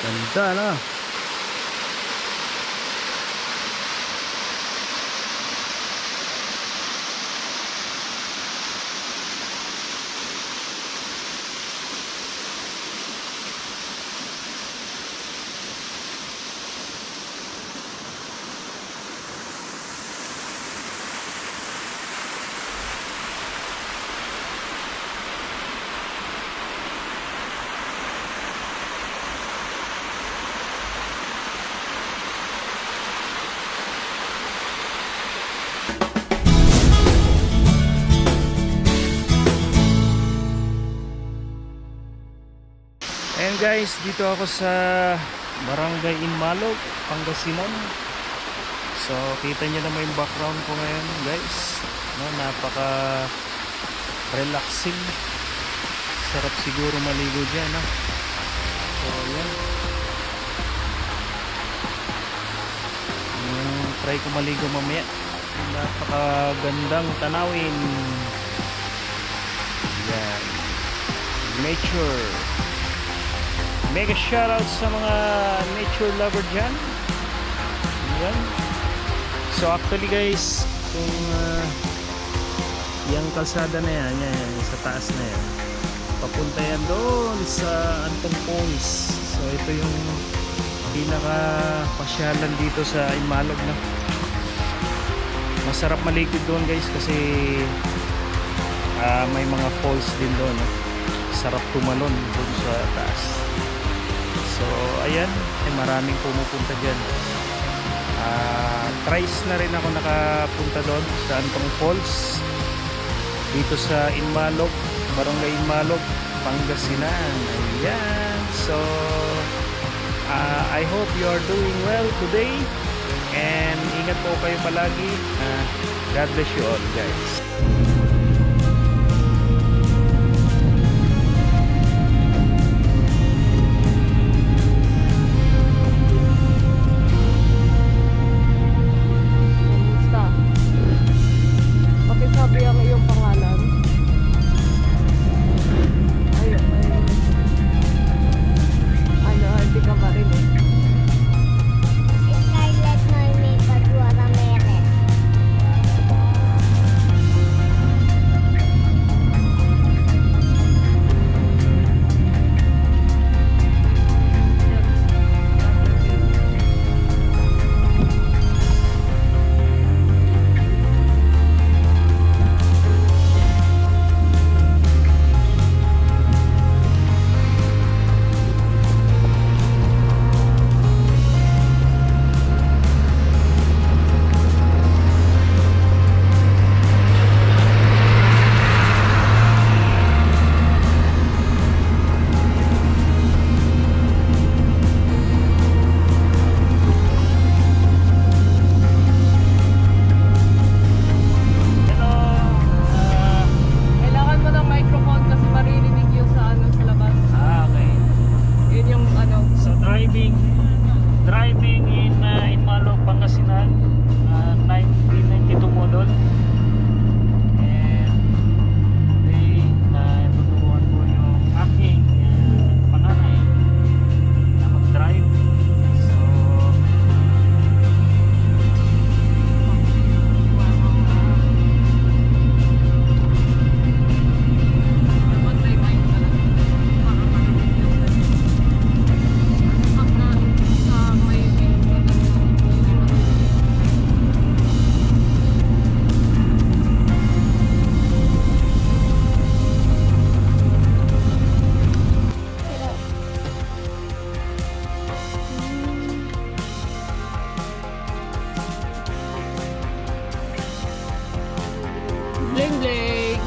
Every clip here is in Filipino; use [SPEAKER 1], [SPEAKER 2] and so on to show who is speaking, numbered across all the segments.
[SPEAKER 1] Ganda na. Ayan guys, dito ako sa Barangay Inmalog, Pangasinan. So kita nyo naman yung background ko ngayon guys, no, napaka relaxing, sarap siguro maligo dyan, no? So ayan, try ko maligo mamaya. Napaka gandang tanawin. Ayan, nature. Mega shoutout sa mga nature lover dyan. Ayan. So actually guys, kung yung kalsada na yan, sa taas na yan, papunta yan doon sa Antong Falls. So ito yung pinaka pasyalan dito sa Inmalog na. Masarap maligid doon guys kasi may mga falls din doon, no? Sarap tumalon doon sa taas. So ayan, maraming pumupunta dyan. Thrice na rin ako nakapunta doon sa Antong Falls dito sa Inmalog, Barangay Inmalog, Pangasinan. Ayan. So I hope you are doing well today, and ingat po kayo palagi. God bless you all guys. Driving in Inmalog, Pangasinan, 1992 model. And today tuturuan ko yung aking panganay na mag-drive. So
[SPEAKER 2] Bling bling.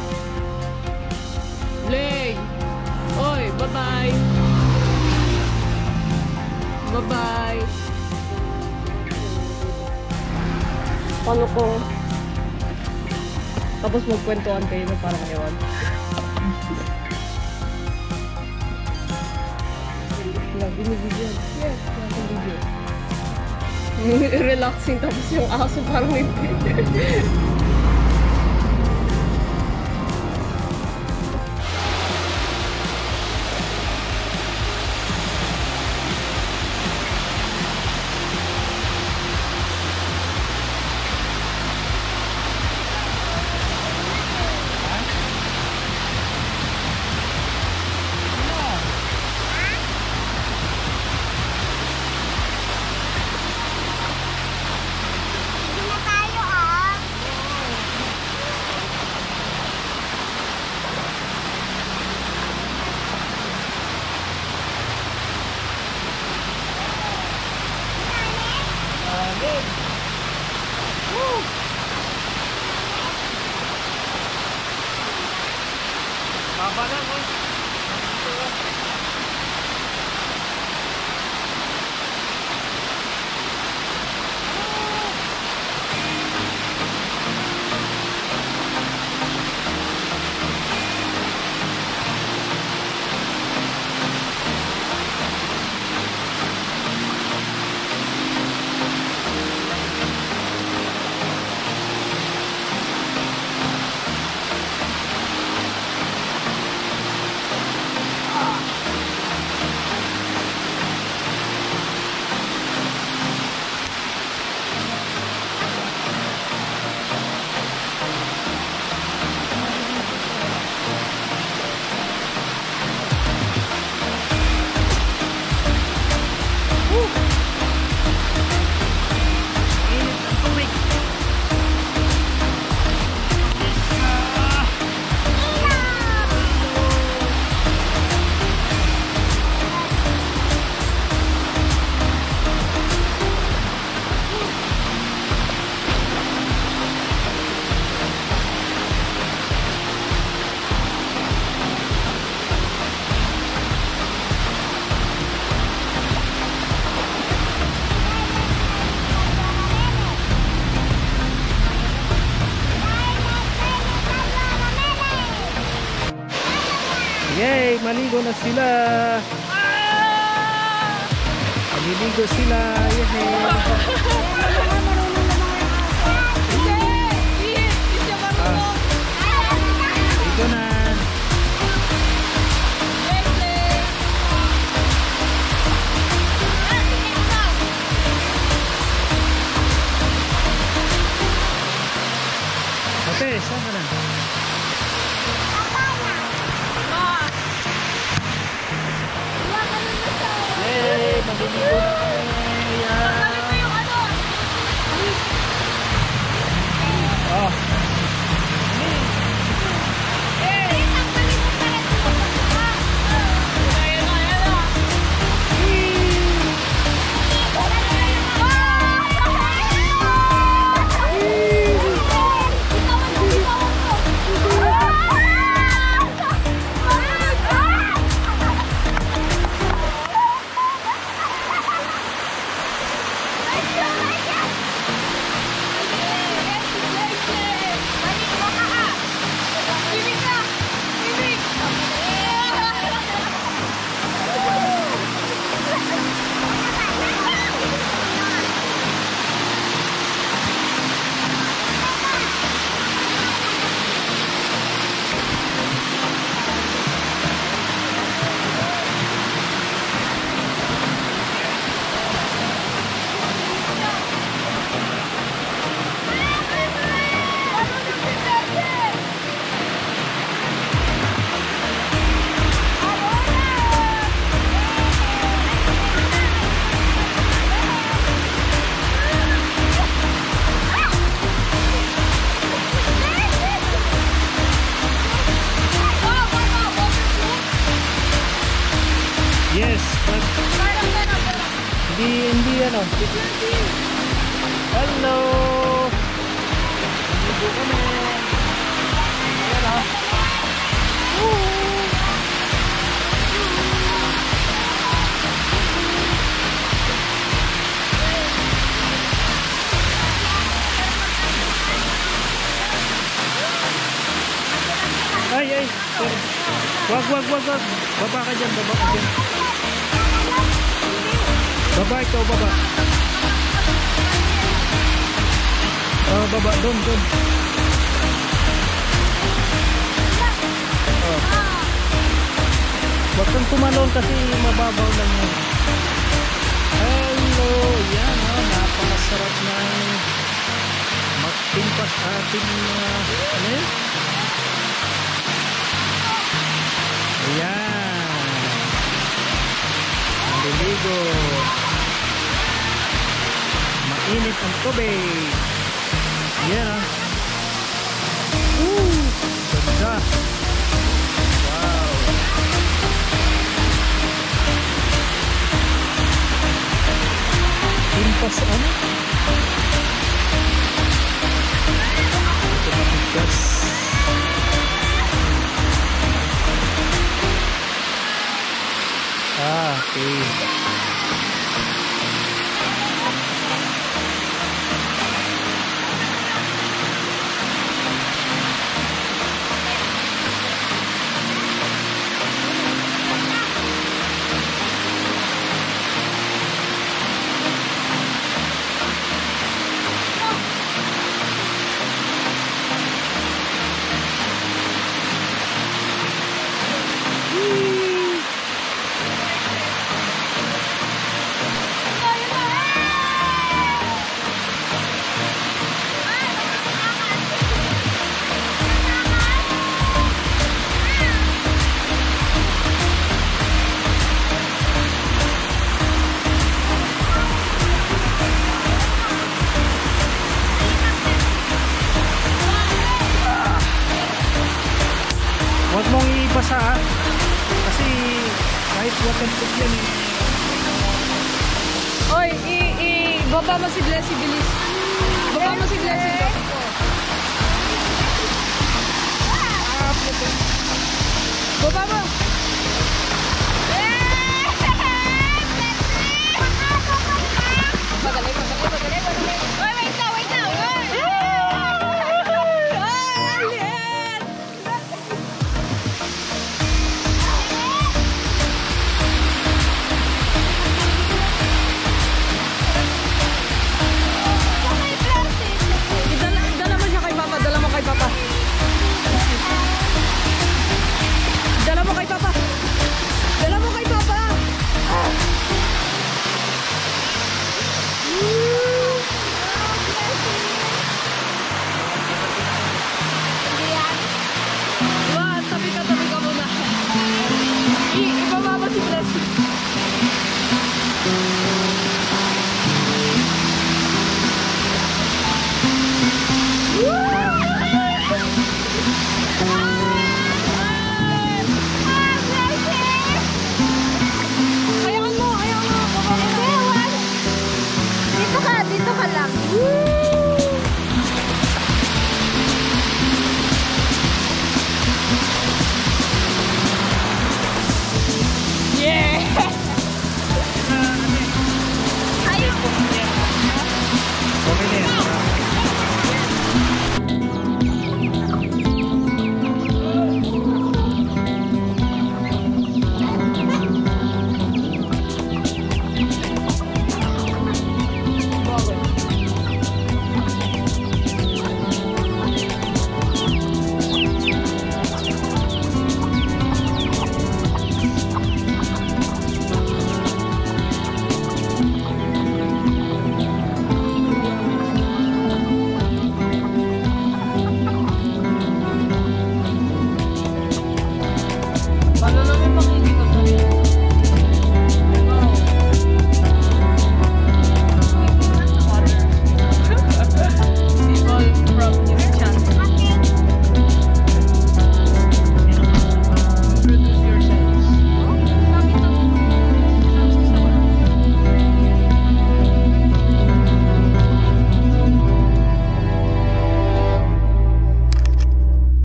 [SPEAKER 2] Bling. Oy, bye-bye. Bye-bye. Paano ko? Tapos magkwentuhan kayo na parang ewan. Binibigyan. Yes, binibigyan. Relaxing, tapos yung aso parang may
[SPEAKER 1] Mamaligo na sila. Maliligo sila. Ligo na. Ate, saan ka na? Yay! Maliligo na. Oh. Yes, but hindi ano. Hello. Dito kami. Ayan ha. Ay, ay. Sorry. Wag. Baba ka dyan, baba ka dyan. Baba ikaw, baba. Baba, doon. Huwag kang tumalon kasi mababaw lang yan. Hello, yan napakasarap na magtimpas ating ano yun? Ayan. Maliligo. Mainit ang tubig. Ayan ah. Ganda. Wow. Timpas ano? Ito matigas. Okay. Huwag mong ibasa ha. Kasi kahit waterproof yan eh.
[SPEAKER 2] Oy, baba mo si Blessy, bilis. Baba mo si Blessy. Baba mo.